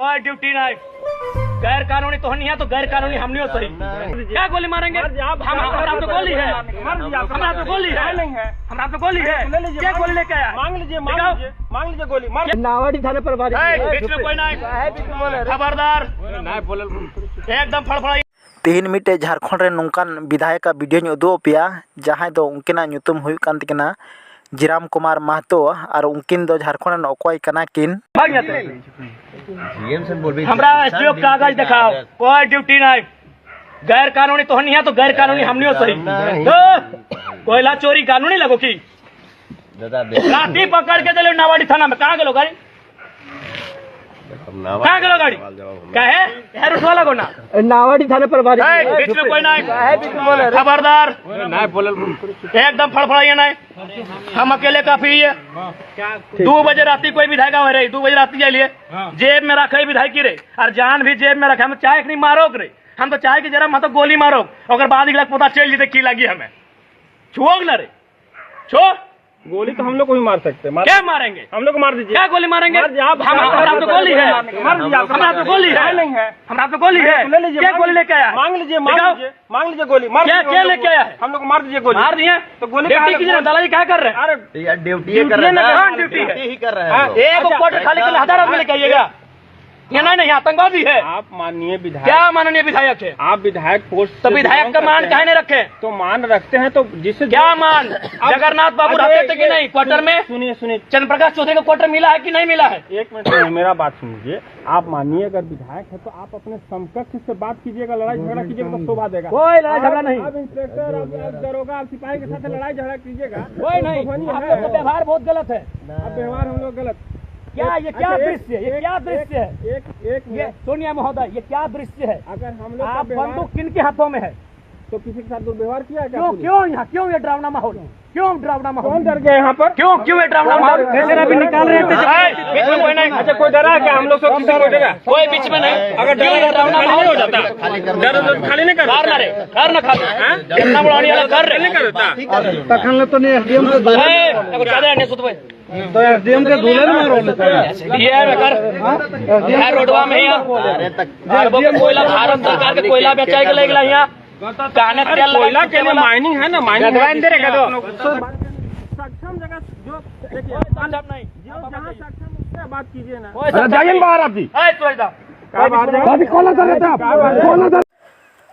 कोई ड्यूटी नहीं, गैर कानूनी तो नहीं है तो गैर कानूनी हम नहीं हो सही। क्या गोली मारेंगे? हमारा तो गोली है, हमारा तो गोली है, हमारा तो गोली है। क्या गोली लेके आया? मांग लीजिए गोली। नावाडी थाने पर बीच में कोई नहीं, खबरदार एकदम फड़फड़ाई। तीन मिटे झारखंड रे नौकान विधायक का वीडियो उदू पेया जहां दो उनकिना ᱧᱩᱛᱩᱢ हुई कान तिकना जीराम कुमार महतो और उनकिन दो झारखंड अकोय कना किन हमरा एसडीओ कागज दिखाओ। कोई ड्यूटी नहीं, गैर कानूनी तो नहीं है तो गैर कानूनी हम नहीं हो सही। तो कोयला चोरी कानूनी लगो की राती पकड़ के चले नावाडी थाना में। कहाँ गलो गाड़ी? कहाँ गलो गाड़ी? कहे यार उठवा लगो ना। नावाडी थाने पर बीच में कोई नहीं, खबरदार एकदम फड़फड़ाइए नहीं। हम अकेले काफी है। 2 बजे राती कोई विधायक आ रही, 2 बजे राती जाइए जेब में रखे विधायक की रे और जान भी जेब में रखे। हम चाहे नहीं मारो रे, हम तो चाहे कि जरा मत गोली मारो और बाद पता चल जीते की लगी हमें। छुओग ना रे, छो गोली तो हम लोग को भी मार सकते हैं। क्या मारेंगे? हम लोग को मार दीजिए। क्या गोली मारेंगे? हमारा तो गोली है, हमारा तो गोली है, हमारा तो गोली है। क्या गोली लेके आया? मांग लीजिए गोली। क्या लेके आया है? हम लोग को मार दीजिए गोली। मार दिए तो गोली दादाजी क्या कर रहे हैं? अरे ड्यूटी कर रहे हैं, ड्यूटी ही कर रहे हैं। एक क्वार्टर खाली के लिए 1000 आदमी लेके आइएगा। ये नहीं आतंकवादी है। आप माननीय विधायक, क्या माननीय विधायक है? आप विधायक पोस्ट तो विधायक का मान काहे नहीं रखे? तो मान रखते हैं तो जिससे क्या मान? जगन्नाथ बाबू रहते थे कि नहीं क्वार्टर में? सुनिए चंद्र प्रकाश चौधरी का क्वार्टर मिला है कि नहीं मिला है? एक मिनट मेरा बात सुनिए। आप मानिए अगर विधायक है तो आप अपने समकक्ष से बात कीजिएगा, लड़ाई झगड़ा कीजिएगा तो शोभा देगा। कोई लड़ाई झगड़ा नहीं। आप इंस्पेक्टर, आप दरोगा, आप सिपाही के साथ लड़ाई झगड़ा कीजिएगा कोई नहीं। व्यवहार बहुत गलत है। आप व्यवहार हम लोग गलत। क्या ये क्या दृश्य है? ये क्या दृश्य है? एक ये सोनिया महोदय ये क्या दृश्य है? अगर हम लोग आप बंदूक किन के हाथों में है? तो किसी के साथ दुर्व्यवहार किया क्या? क्यों यहाँ क्यों ये डरावना माहौल? क्यों डरावना माहौल? कौन डर गया यहाँ पर? क्यों ये डरावना माहौल? भी निकाल रहे थे बीच में कोई नहीं। अच्छा कोई डरा क्या? हम लोग सब किसी को डरा? कोई बीच में नहीं। अगर डरावना माहौल हो जाता खाली नहीं करता घर न खाली कितना बड़ा घर नहीं करता तखन तो नहीं एसडीएम से तो एसडीएम के दूल्हे में रोडवा में कोयला भारत सरकार के कोयला बेचाई के लेगा यहाँ कोयला के लिए माइनिंग है ना, माइनिंग सक्षम जगह जो नहीं जहाँ सक्षम उससे बात कीजिए ना। जाइए बाहर आप जी।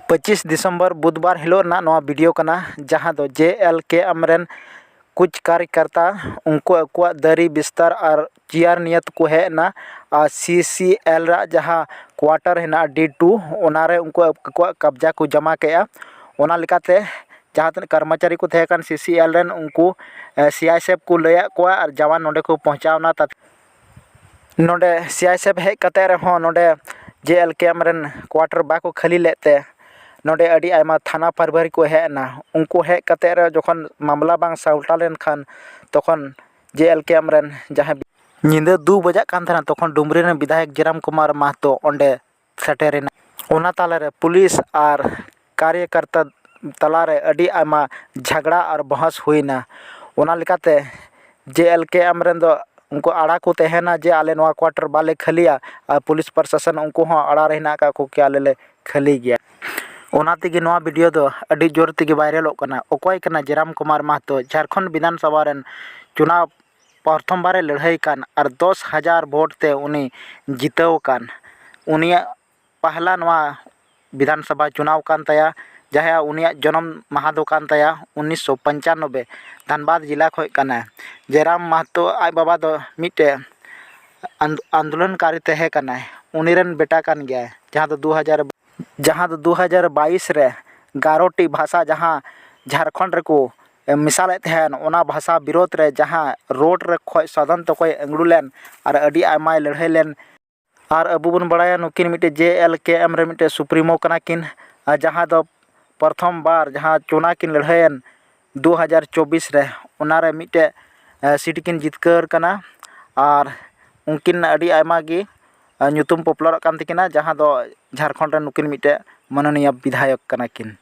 25 दिसंबर बुधवार हिलो ना नवा वीडियो कना जहां दो JLK अमरेन कुछ कार्यकर्ता उनको अकुआ दरी बिस्तर और चेयर नियत को है ना CCL रा जहां क्वार्टर है ना D2 ओनारे उनको अकुआ कब्जा को जमा किया। ओना लिकाते जहां तक कर्मचारी को थे कान CCL रेन उनको CISF को लया को और जवान नोडे को पहुंचावना ता नोडे CISF है कते रहो नोडे JLK अमरेन क्वार्टर बाको खाली लेते नोडे अड़ी आयमा थाना परभरी को है ना उनको है कते रे जखन मामला बांग साउल्टा लेन खान तखन JLK अमरेन जहां निंदा 2 बजा कान था तखन डुमरी रे विधायक जीराम कुमार महतो ओंडे सेटेरेना ओना ताला रे पुलिस और कार्यकर्ता तला रे अड़ी आयमा झगड़ा और बहस हुईना। ओना लिकाते JLK अमरेन दो उनको आड़ा को तहना जे आले नवा क्वार्टर बाले खलिया और पुलिस प्रशासन उनको हो आड़ा रहना का को क्या ले खली गया। ओना तेगी नवा वीडियो दो अड़ी जोर तेगी वायरल कना ओकोय कना जीराम कुमार महतो झारखंड विधानसभा रेन चुनाव प्रथम बारे लड़ाई कान और 10,000 वोट ते उनी जितव कान उनिया पहला नवा विधानसभा चुनाव कान तया जहाँ उनिया जन्म माह दो कान तया 1995 धनबाद जिला खोय कना। जीराम महतो आय बाबा दो मिटे आंदोलनकारी तहे कना उनी रेन बेटा कान गया जहाँ तो 2022 रे गारोटी भाषा जहाँ झारखंड रे को मिसाले तहन ओना भाषा विरोध रे जहाँ रोड रे खोय सदन तो कोई अंगड़ू लेन और अड़ी आयमाय लड़ाई लेन और अबू बन बड़ाया नुकिन मिटे JLK रे मिटे सुप्रीमो कना किन जहाँ दो प्रथम बार जहाँ चुना किन लड़ायन 2024 रे ओना रे मिटे सीट किन जितकर कना और उनकिन अड़ी आयमा गी ᱧᱩᱛᱩᱢ पॉपुलर कान तकिना जहाँ दो झारखंड रे नुकिन मिटे माननीय विधायक कना किन।